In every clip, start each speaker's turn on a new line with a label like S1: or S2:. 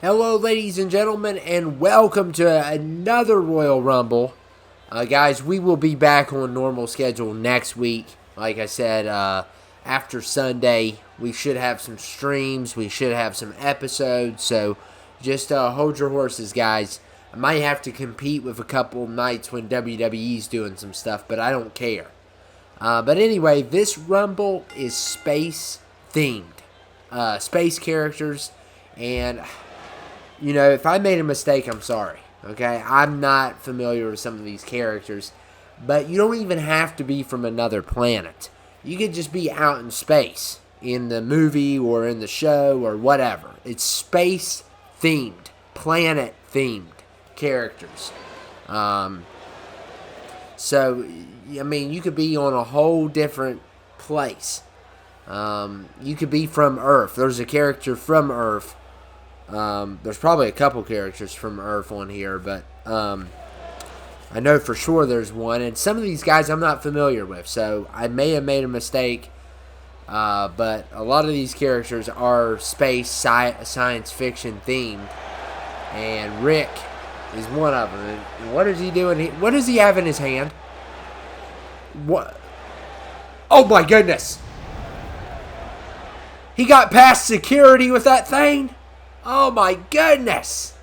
S1: Hello, ladies and gentlemen, and welcome to another Royal Rumble. Guys, we will be back on normal schedule next week. Like I said, after Sunday, we should have some streams. We should have some episodes. So just hold your horses, guys. I might have to compete with a couple nights when WWE's doing some stuff, but I don't care. But anyway, this Rumble is space-themed. Space characters, and you know, if I made a mistake, I'm sorry, okay? I'm not familiar with some of these characters, but you don't even have to be from another planet. You could just be out in space, in the movie or in the show or whatever. It's space-themed, planet-themed characters. So, I mean, you could be on a whole different place. You could be from Earth. There's a character from Earth. There's probably a couple characters from Earth on here, but I know for sure there's one. And some of these guys I'm not familiar with, so I may have made a mistake. But a lot of these characters are space science fiction themed, and Rick is one of them. And what is he doing? What does he have in his hand? What? Oh my goodness! He got past security with that thing? Oh my goodness!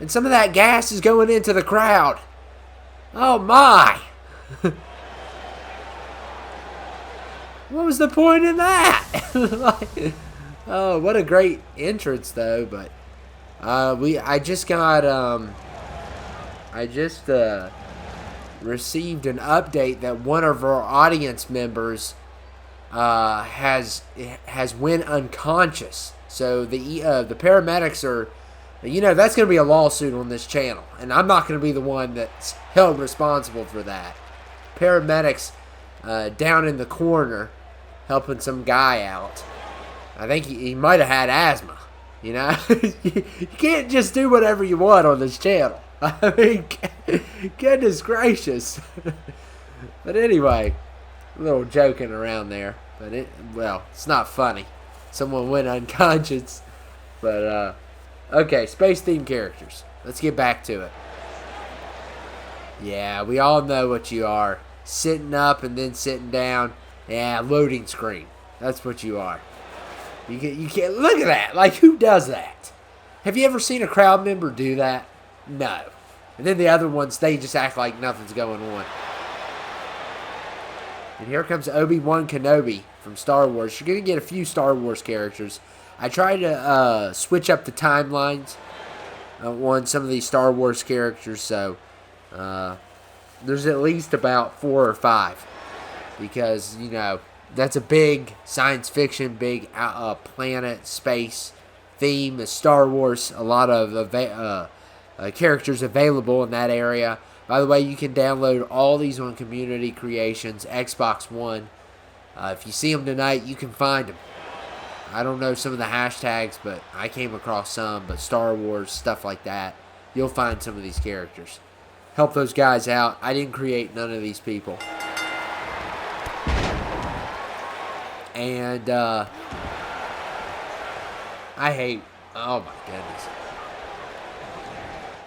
S1: And some of that gas is going into the crowd. Oh my! What was the point in that? Oh, what a great entrance though, but I just received an update that one of our audience members has went unconscious. So the paramedics are, you know, that's going to be a lawsuit on this channel, and I'm not going to be the one that's held responsible for that. Paramedics down in the corner helping some guy out. I think he might have had asthma. You know, you can't just do whatever you want on this channel. I mean, goodness gracious. But anyway, a little joking around there. But it's not funny. Someone went unconscious. But, okay, space-themed characters. Let's get back to it. Yeah, we all know what you are. Sitting up and then sitting down. Yeah, loading screen. That's what you are. You can't look at that. Like, who does that? Have you ever seen a crowd member do that? No. And then the other ones, they just act like nothing's going on. And here comes Obi-Wan Kenobi from Star Wars. You're going to get a few Star Wars characters. I try to switch up the timelines on some of these Star Wars characters, so there's at least about 4 or 5. Because, you know, that's a big science fiction, big planet, space theme. Star Wars, a lot of characters available in that area. By the way, you can download all these on Community Creations, Xbox One. If you see them tonight, you can find them. I don't know some of the hashtags, but I came across some. But Star Wars, stuff like that, you'll find some of these characters. Help those guys out. I didn't create none of these people. And I hate, oh my goodness.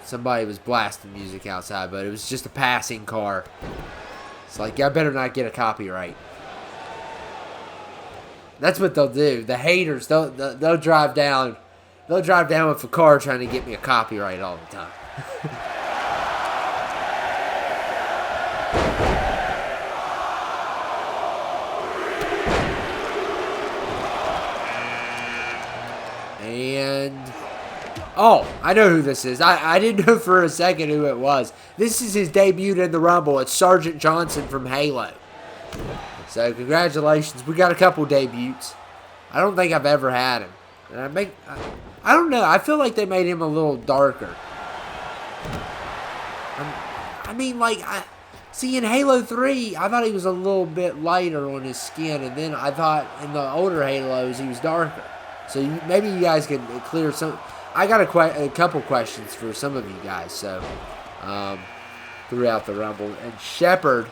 S1: Somebody was blasting music outside, but it was just a passing car. It's like, I better not get a copyright. That's what they'll do. The haters, they'll drive down. They'll drive down with a car trying to get me a copyright all the time. And oh, I know who this is. I didn't know for a second who it was. This is his debut in the Rumble. It's Sergeant Johnson from Halo. So congratulations. We got a couple debuts. I don't think I've ever had him. And I don't know. I feel like they made him a little darker. I mean, like, see, in Halo 3, I thought he was a little bit lighter on his skin. And then I thought in the older Halos, he was darker. So maybe you guys can clear some. I got a couple questions for some of you guys. So throughout the Rumble, and Shepard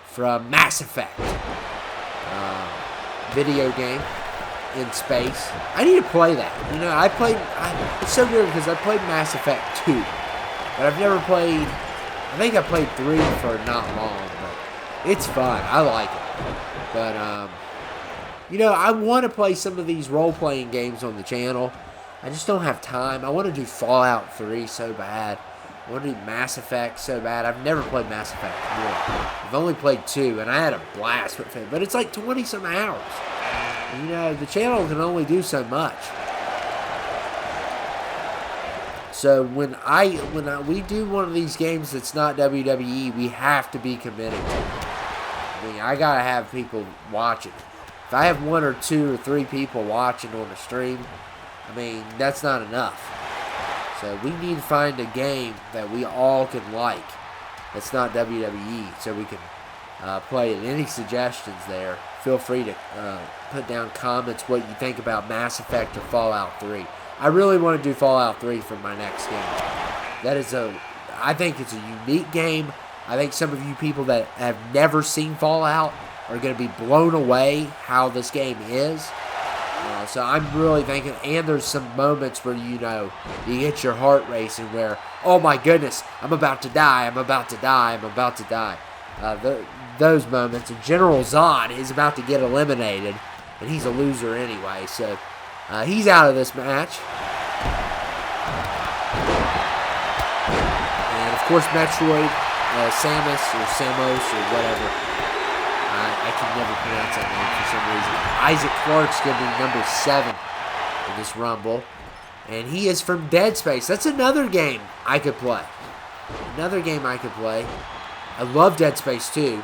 S1: from Mass Effect video game. in space. I need to play that. You know, it's so weird because I played Mass Effect 2, but I've never played. I think I played 3 for not long, but it's fun. I like it. But you know, I want to play some of these role-playing games on the channel. I just don't have time. I want to do Fallout 3 so bad. I want to do Mass Effect so bad. I've never played Mass Effect 4. I've only played 2, and I had a blast with it. But it's like 20-some hours. You know, the channel can only do so much. So when we do one of these games that's not WWE, we have to be committed to it. I mean, I gotta have people watching. If I have 1 or 2 or 3 people watching on the stream, I mean, that's not enough. So we need to find a game that we all can like that's not WWE so we can play it. Any suggestions there, feel free to put down comments what you think about Mass Effect or Fallout 3. I really want to do Fallout 3 for my next game. I think it's a unique game. I think some of you people that have never seen Fallout are going to be blown away how this game is. So I'm really thinking, and there's some moments where, you know, you get your heart racing where, oh my goodness, I'm about to die, I'm about to die, I'm about to die. Those moments, and General Zod is about to get eliminated, and he's a loser anyway, so he's out of this match. And of course, Metroid, Samus, or Samos, or whatever. I can never pronounce that name for some reason. Isaac Clarke's going to be number 7 in this Rumble. And he is from Dead Space. That's another game I could play. Another game I could play. I love Dead Space 2.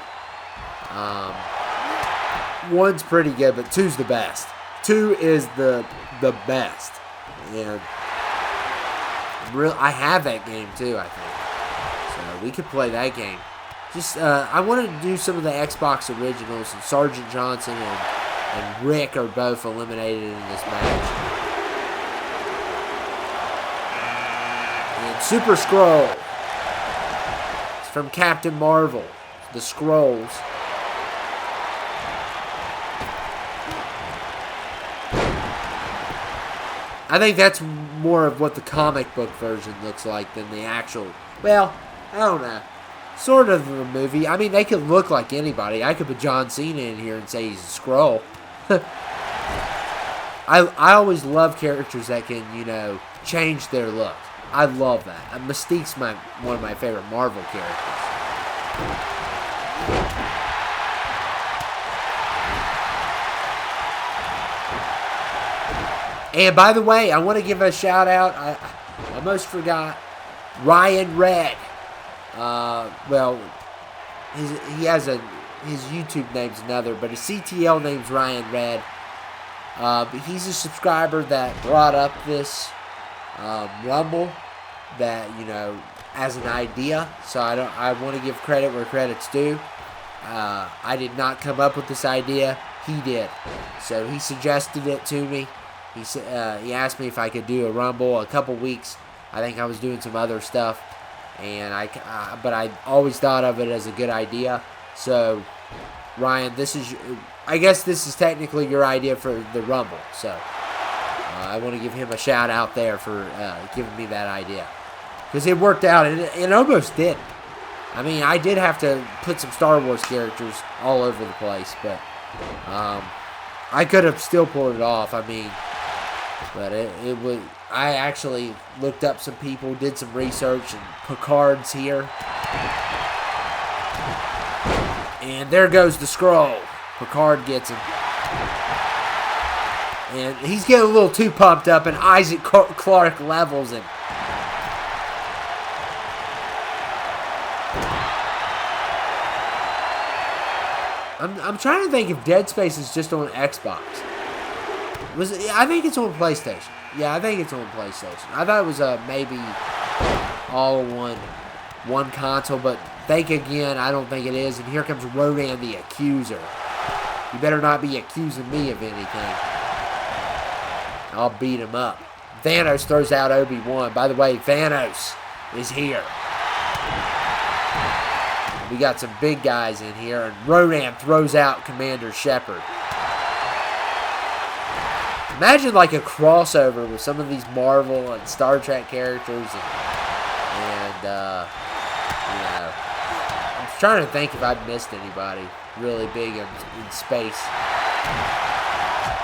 S1: 1's pretty good, but 2's the best. 2 is the best. And I have that game too, I think. So we could play that game. Just, I wanted to do some of the Xbox originals, and Sergeant Johnson and Rick are both eliminated in this match. And Super Skrull. It's from Captain Marvel. The Skrulls. I think that's more of what the comic book version looks like than the actual, well, I don't know. Sort of the movie. I mean, they could look like anybody. I could put John Cena in here and say he's a Skrull. I always love characters that can, you know, change their look. I love that. Mystique's one of my favorite Marvel characters. And by the way, I want to give a shout out. I almost forgot. Ryan Red. Well, his YouTube name's another, but his CTL name's Ryan Red. But he's a subscriber that brought up this Rumble, that, you know, as an idea. So I want to give credit where credit's due. I did not come up with this idea. He did. So he suggested it to me. He asked me if I could do a Rumble a couple weeks. I think I was doing some other stuff. And but I always thought of it as a good idea. So, Ryan, I guess this is technically your idea for the Rumble. So, I want to give him a shout out there for giving me that idea. Because it worked out, and it almost did. I mean, I did have to put some Star Wars characters all over the place, but I could have still pulled it off. I mean, but it was. I actually looked up some people, did some research, and Picard's here. And there goes the Skrull. Picard gets him. And he's getting a little too pumped up, and Isaac Clarke levels him. I'm trying to think if Dead Space is just on Xbox. I think it's on PlayStation. Yeah, I think it's on PlayStation. I thought it was maybe all one console, but think again, I don't think it is. And here comes Rodan the Accuser. You better not be accusing me of anything. I'll beat him up. Thanos throws out Obi-Wan. By the way, Thanos is here. We got some big guys in here, and Rodan throws out Commander Shepard. Imagine like a crossover with some of these Marvel and Star Trek characters, and I'm trying to think if I've missed anybody really big in space.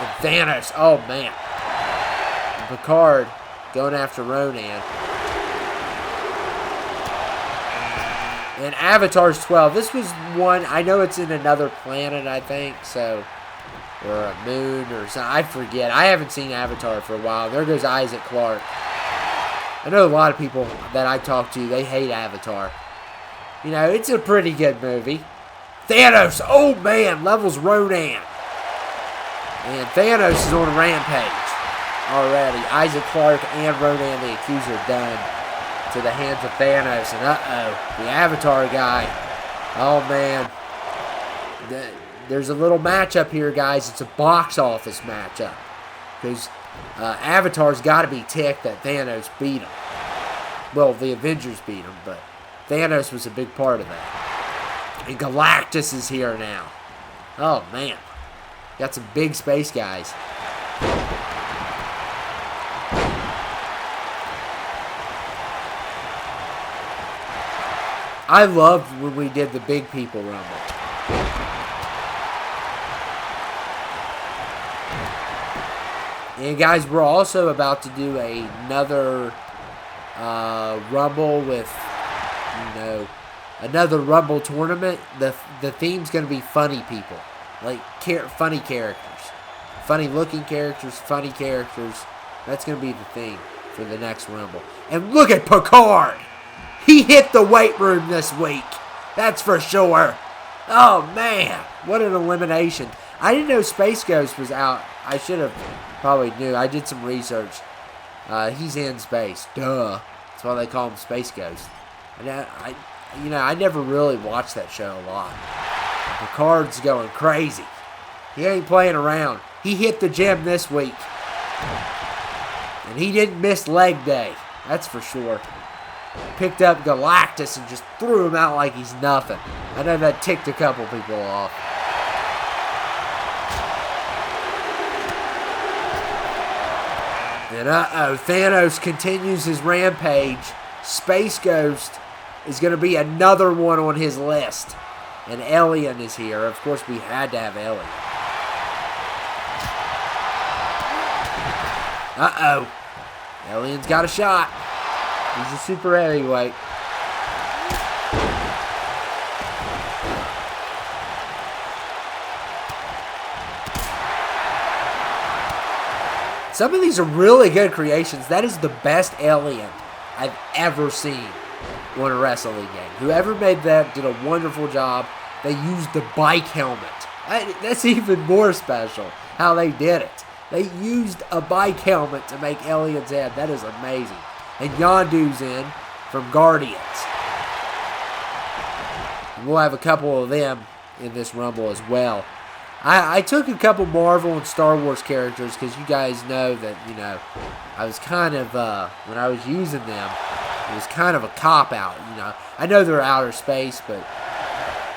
S1: And Thanos, oh man. And Picard going after Ronan. And Avatar's 12. This was one, I know it's in another planet, I think, so, or a moon or something. I forget. I haven't seen Avatar for a while. There goes Isaac Clarke. I know a lot of people that I talk to, they hate Avatar. You know, it's a pretty good movie. Thanos, oh man, levels Ronan. And Thanos is on a rampage already. Isaac Clarke and Ronan the Accuser done to the hands of Thanos. And the Avatar guy. Oh man. There's a little matchup here, guys. It's a box office matchup. Because Avatar's got to be ticked that Thanos beat him. Well, the Avengers beat him, but Thanos was a big part of that. And Galactus is here now. Oh, man. Got some big space guys. I loved when we did the Big People Rumble. And guys, we're also about to do another Rumble with, another Rumble tournament. The theme's going to be funny people. Like, funny characters. Funny looking characters, funny characters. That's going to be the theme for the next Rumble. And look at Picard! He hit the weight room this week. That's for sure. Oh, man. What an elimination. I didn't know Space Ghost was out. I should have probably knew. I did some research. He's in space. Duh. That's why they call him Space Ghost. And I never really watched that show a lot. Picard's going crazy. He ain't playing around. He hit the gym this week. And he didn't miss leg day. That's for sure. Picked up Galactus and just threw him out like he's nothing. I know that ticked a couple people off. And Thanos continues his rampage. Space Ghost is going to be another one on his list. And Alien is here. Of course, we had to have Alien. Alien's got a shot. He's a super heavyweight. Some of these are really good creations. That is the best Alien I've ever seen on a wrestling game. Whoever made that did a wonderful job. They used the bike helmet. That's even more special, how they did it. They used a bike helmet to make Alien's head. That is amazing. And Yondu's in from Guardians. We'll have a couple of them in this Rumble as well. I took a couple Marvel and Star Wars characters because you guys know that, I was kind of, when I was using them, it was kind of a cop-out, I know they're outer space, but,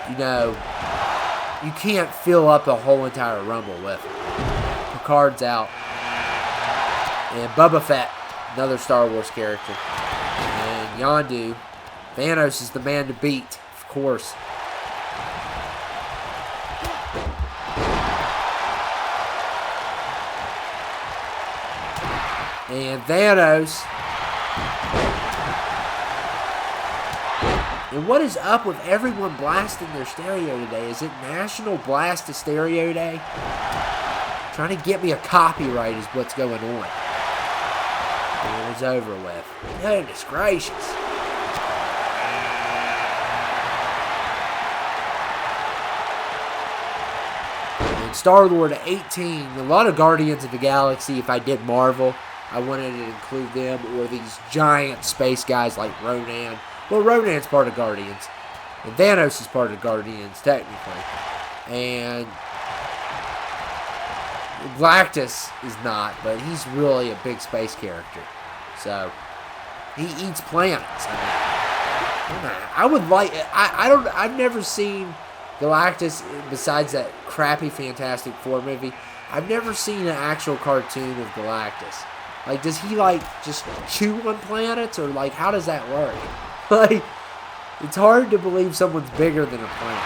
S1: you can't fill up a whole entire Rumble with them. Picard's out. And Boba Fett, another Star Wars character. And Yondu. Thanos is the man to beat, of course. And Thanos. And what is up with everyone blasting their stereo today? Is it National Blast a Stereo Day? Trying to get me a copyright is what's going on. And it's over with. Goodness gracious. And Star-Lord at 18. A lot of Guardians of the Galaxy, if I did Marvel, I wanted to include them, or these giant space guys like Ronan. Well, Ronan's part of Guardians. And Thanos is part of Guardians, technically. And Galactus is not, but he's really a big space character. So, he eats planets. I would like... I've never seen Galactus besides that crappy Fantastic Four movie. I've never seen an actual cartoon of Galactus. Like, does he, like, just chew on planets? Or, like, how does that work? Like, it's hard to believe someone's bigger than a planet.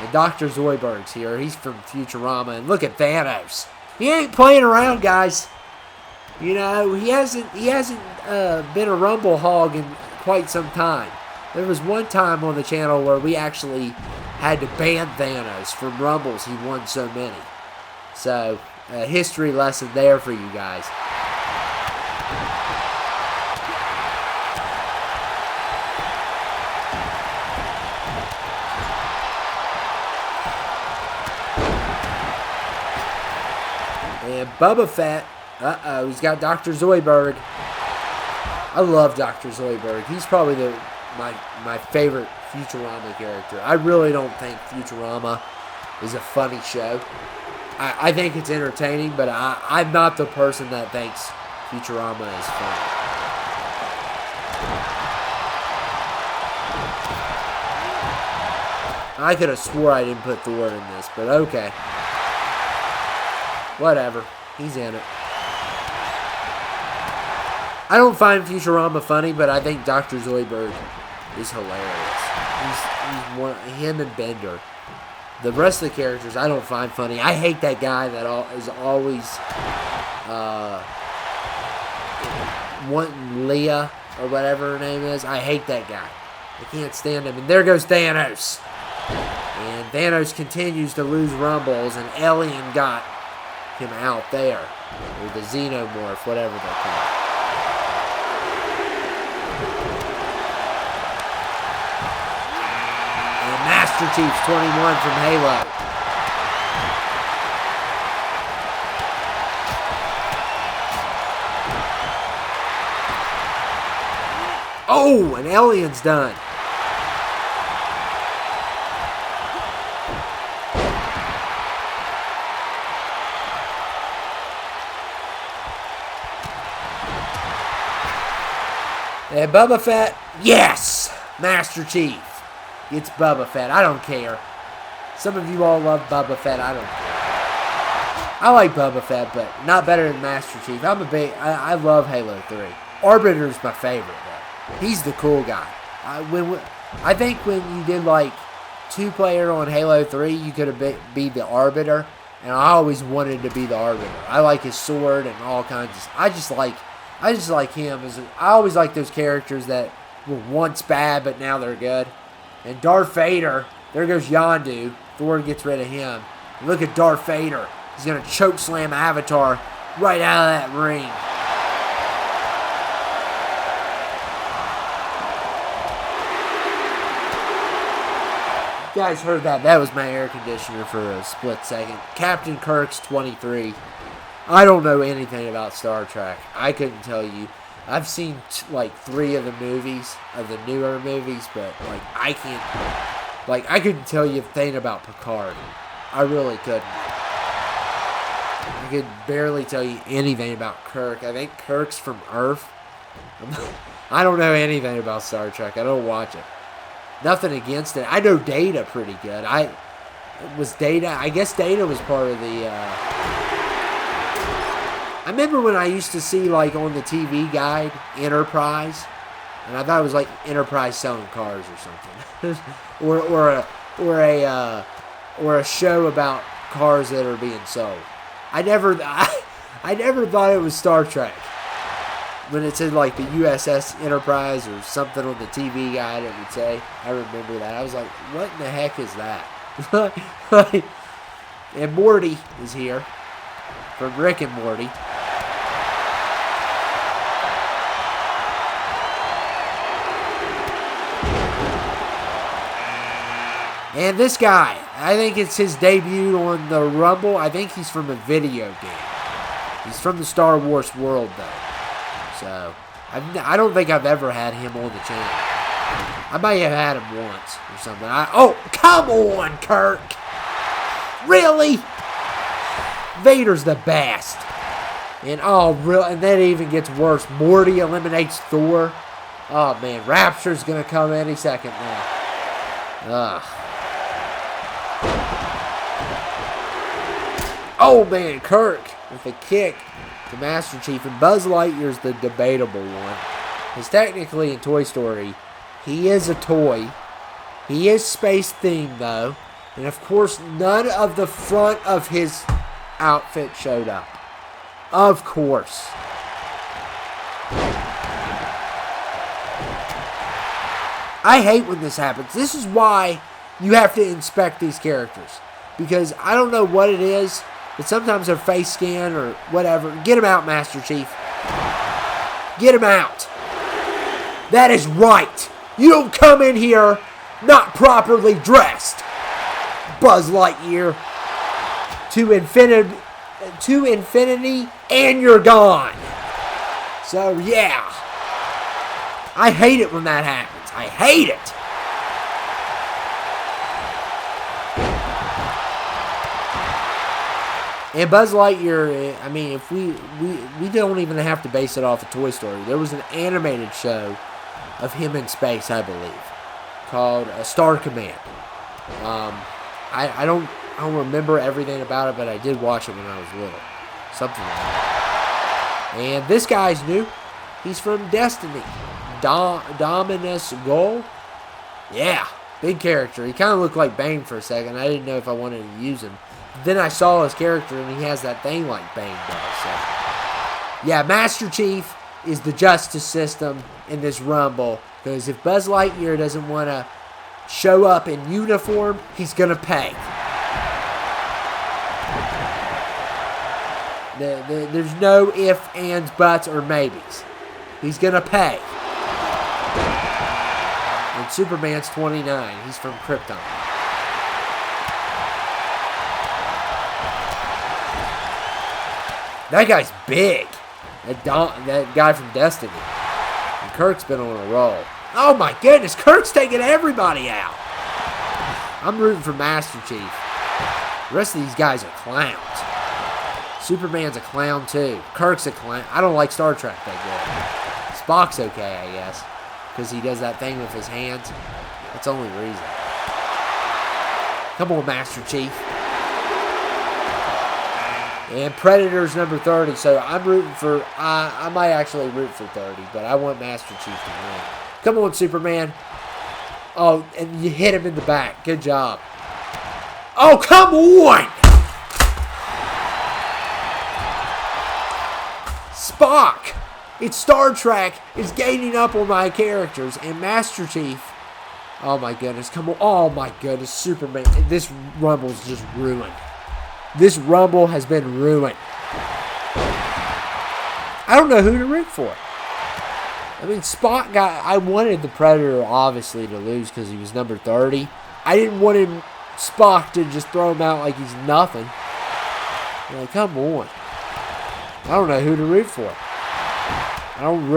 S1: And Dr. Zoidberg's here. He's from Futurama. And look at Thanos. He ain't playing around, guys. You know, he hasn't been a Rumble hog in quite some time. There was one time on the channel where we actually had to ban Thanos from Rumbles. He won so many. So, a history lesson there for you guys. And Boba Fett, he's got Dr. Zoidberg. I love Dr. Zoidberg. He's probably my favorite Futurama character. I really don't think Futurama is a funny show. I think it's entertaining, but I'm not the person that thinks Futurama is funny. I could have swore I didn't put Thor in this, but okay. Whatever. He's in it. I don't find Futurama funny, but I think Dr. Zoidberg is hilarious. He's one, him and Bender. The rest of the characters I don't find funny. I hate that guy that is always wanting Leah or whatever her name is. I hate that guy. I can't stand him. And there goes Thanos. And Thanos continues to lose Rumbles, and Alien got him out there. Or the Xenomorph, whatever they're called. Master Chief 21 from Halo. Oh, an alien's done. And Boba Fett, yes! Master Chief. It's Boba Fett. I don't care. Some of you all love Boba Fett. I don't care. I like Boba Fett, but not better than Master Chief. I love Halo 3. Arbiter's my favorite, though. He's the cool guy. I think when you did, like, 2-player on Halo 3, you could have be the Arbiter. And I always wanted to be the Arbiter. I like his sword and all kinds of... I just like him. I always like those characters that were once bad, but now they're good. And Darth Vader, there goes Yondu. Thor gets rid of him. And look at Darth Vader. He's going to chokeslam Avatar right out of that ring. You guys heard that. That was my air conditioner for a split second. Captain Kirk's 23. I don't know anything about Star Trek. I couldn't tell you. I've seen like 3 of the movies, of the newer movies, but like I couldn't tell you a thing about Picard. I really couldn't. I could barely tell you anything about Kirk. I think Kirk's from Earth. I don't know anything about Star Trek. I don't watch it. Nothing against it. I know Data pretty good. I guess Data was part of the... I remember when I used to see, like, on the TV guide, Enterprise, and I thought it was like Enterprise selling cars or something, or a show about cars that are being sold. I never thought it was Star Trek. When it said like the USS Enterprise or something on the TV guide, it would say. I remember that. I was like, what in the heck is that? And Morty is here from Rick and Morty. And this guy, I think it's his debut on the Rumble. I think he's from a video game. He's from the Star Wars world, though. So, I don't think I've ever had him on the channel. I might have had him once or something. Oh, come on, Kirk! Really? Vader's the best. And and that even gets worse. Morty eliminates Thor. Oh, man, Rapture's going to come any second now. Ugh. Oh, man, Kirk with a kick to Master Chief. And Buzz Lightyear's the debatable one. Because technically in Toy Story, he is a toy. He is space-themed, though. And, of course, none of the front of his outfit showed up. Of course. I hate when this happens. This is why you have to inspect these characters. Because I don't know what it is, but sometimes they're face scan or whatever. Get him out, Master Chief. Get him out. That is right. You don't come in here not properly dressed. Buzz Lightyear. To infinity, and you're gone. So, yeah. I hate it when that happens. I hate it. And Buzz Lightyear, I mean, if we don't even have to base it off of Toy Story. There was an animated show of him in space, I believe, called Star Command. I don't remember everything about it, but I did watch it when I was little. Something like that. And this guy's new. He's from Destiny. Dominus Goal. Yeah, big character. He kind of looked like Bane for a second. I didn't know if I wanted to use him. Then I saw his character, and he has that thing like Bane does. So. Yeah, Master Chief is the justice system in this Rumble. Because if Buzz Lightyear doesn't want to show up in uniform, he's going to pay. There's no ifs, ands, buts, or maybes. He's going to pay. And Superman's 29. He's from Krypton. That guy's big. That guy from Destiny. And Kirk's been on a roll. Oh my goodness, Kirk's taking everybody out. I'm rooting for Master Chief. The rest of these guys are clowns. Superman's a clown too. Kirk's a clown. I don't like Star Trek that good. Spock's okay, I guess. Because he does that thing with his hands. That's the only reason. Come on, Master Chief. And Predator's number 30. So I'm rooting for... I might actually root for 30. But I want Master Chief to win. Come on, Superman. Oh, and you hit him in the back. Good job. Oh, come on! Spock! It's Star Trek is gaining up on my characters. And Master Chief... Oh, my goodness. Come on. Oh, my goodness. Superman. This Rumble's just ruined. This Rumble has been ruined. I don't know who to root for. I mean, Spock got... I wanted the Predator, obviously, to lose because he was number 30. I didn't want Spock to just throw him out like he's nothing. Like, come on. I don't know who to root for. I'm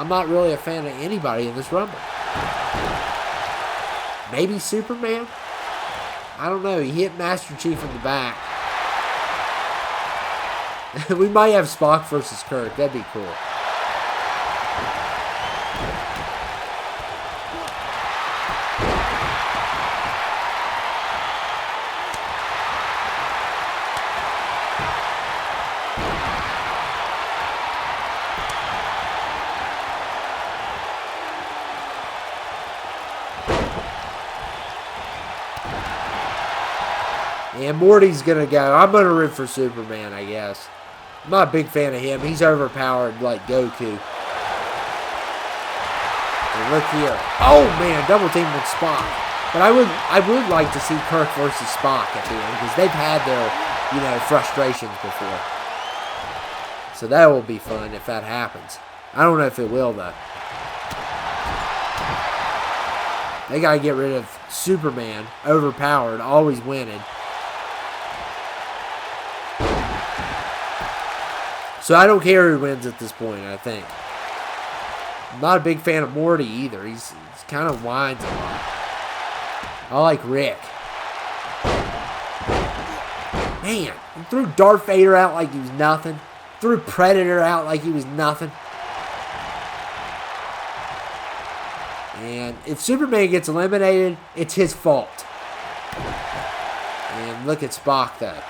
S1: not really a fan of anybody in this Rumble. Maybe Superman? I don't know. He hit Master Chief in the back. We might have Spock versus Kirk. That'd be cool. And Morty's going to go. I'm going to root for Superman, I guess. I'm not a big fan of him. He's overpowered like Goku. And look here. Oh, man. Double team with Spock. But I would like to see Kirk versus Spock at the end. Because they've had their, frustrations before. So that will be fun if that happens. I don't know if it will, though. They got to get rid of Superman. Overpowered. Always winning. So I don't care who wins at this point, I think. I'm not a big fan of Morty either. He's kind of whines a lot. I like Rick. Man, he threw Darth Vader out like he was nothing. Threw Predator out like he was nothing. And if Superman gets eliminated, it's his fault. And look at Spock, though.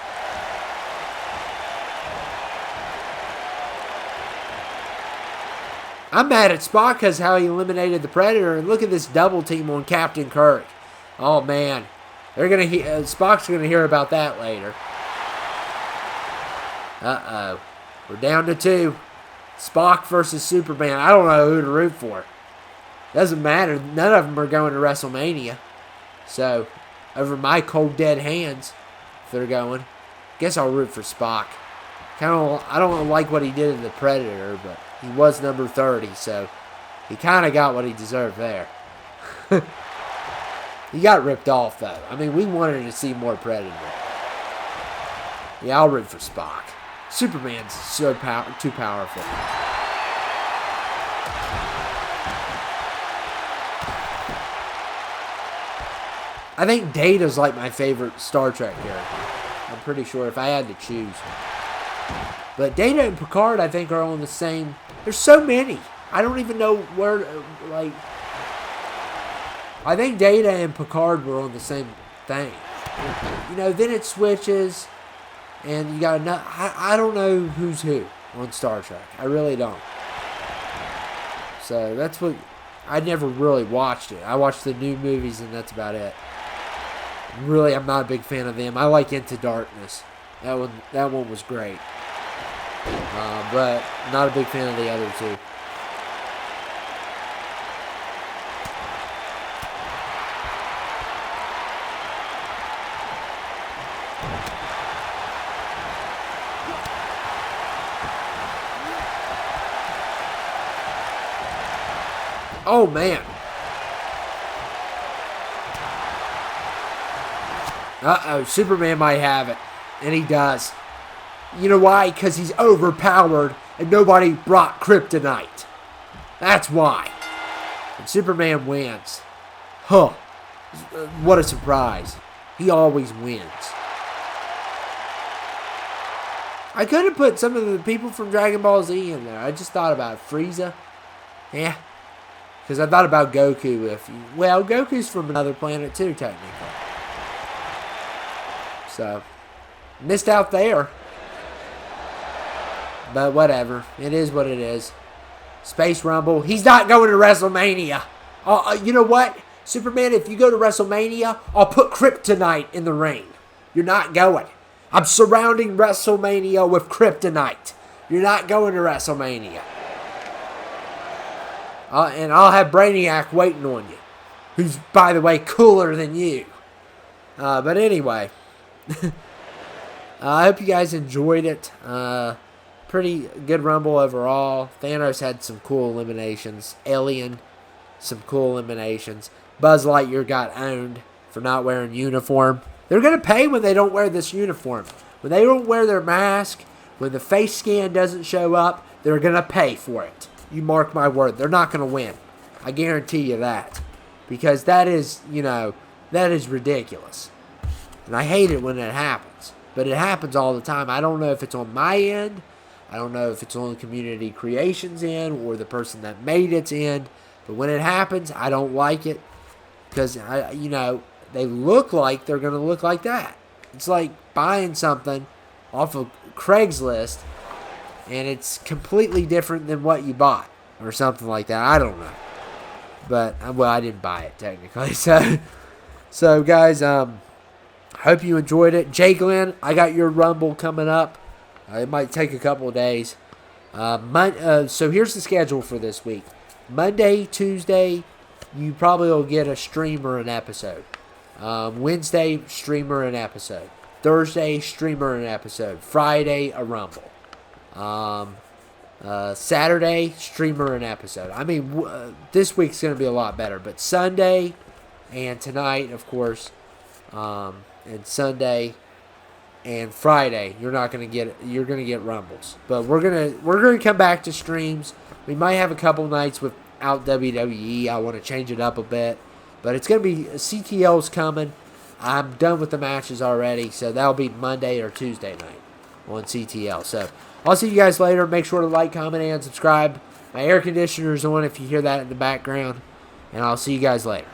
S1: I'm mad at Spock because how he eliminated the Predator. And look at this double team on Captain Kirk. Oh, man. They're gonna Spock's going to hear about that later. Uh-oh. We're down to 2. Spock versus Superman. I don't know who to root for. Doesn't matter. None of them are going to WrestleMania. So, over my cold dead hands, if they're going, guess I'll root for Spock. I don't like what he did in the Predator, but he was number 30, so he kind of got what he deserved there. He got ripped off, though. I mean, we wanted to see more Predator. Yeah, I'll root for Spock. Superman's so too powerful. I think Data's like my favorite Star Trek character. I'm pretty sure if I had to choose. But Data and Picard, I think, are on the same. There's so many. I don't even know where, like. I think Data and Picard were on the same thing. You know, then it switches. And you got another. I don't know who's who on Star Trek. I really don't. So that's what. I never really watched it. I watched the new movies and that's about it. Really, I'm not a big fan of them. I like Into Darkness. That one was great. But not a big fan of the other two. Oh, man. Uh-oh, Superman might have it. And he does. You know why? Because he's overpowered and nobody brought kryptonite. That's why. And Superman wins. Huh. What a surprise. He always wins. I could have put some of the people from Dragon Ball Z in there. I just thought about Frieza. Yeah. Because I thought about Goku. Well, Goku's from another planet too, technically. So, missed out there. But whatever. It is what it is. Space Rumble. He's not going to WrestleMania. You know what? Superman, if you go to WrestleMania, I'll put kryptonite in the ring. You're not going. I'm surrounding WrestleMania with kryptonite. You're not going to WrestleMania. And I'll have Brainiac waiting on you. Who's, by the way, cooler than you. But anyway. I hope you guys enjoyed it. Pretty good Rumble overall. Thanos had some cool eliminations. Alien, some cool eliminations. Buzz Lightyear got owned for not wearing uniform. They're going to pay when they don't wear this uniform. When they don't wear their mask, when the face scan doesn't show up, they're going to pay for it. You mark my word. They're not going to win. I guarantee you that. Because that is, that is ridiculous. And I hate it when it happens. But it happens all the time. I don't know if it's on my end. I don't know if it's on the community creations end or the person that made its end. But when it happens, I don't like it. Because, they look like they're going to look like that. It's like buying something off of Craigslist and it's completely different than what you bought or something like that. I don't know. But, well, I didn't buy it technically. So guys, hope you enjoyed it. Jay Glenn, I got your Rumble coming up. It might take a couple of days. So here's the schedule for this week. Monday, Tuesday, you probably will get a stream or an episode. Wednesday, streamer and episode. Thursday, streamer and episode. Friday, a Rumble. Saturday, streamer and episode. I mean, this week's going to be a lot better. But Sunday and tonight, of course, and Sunday and Friday, you're going to get Rumbles. But we're gonna come back to streams. We might have a couple nights without WWE. I want to change it up a bit. But it's going to be CTL's coming. I'm done with the matches already, so that'll be Monday or Tuesday night on CTL. So I'll see you guys later. Make sure to like, comment, and subscribe. My air conditioner's on if you hear that in the background. And I'll see you guys later.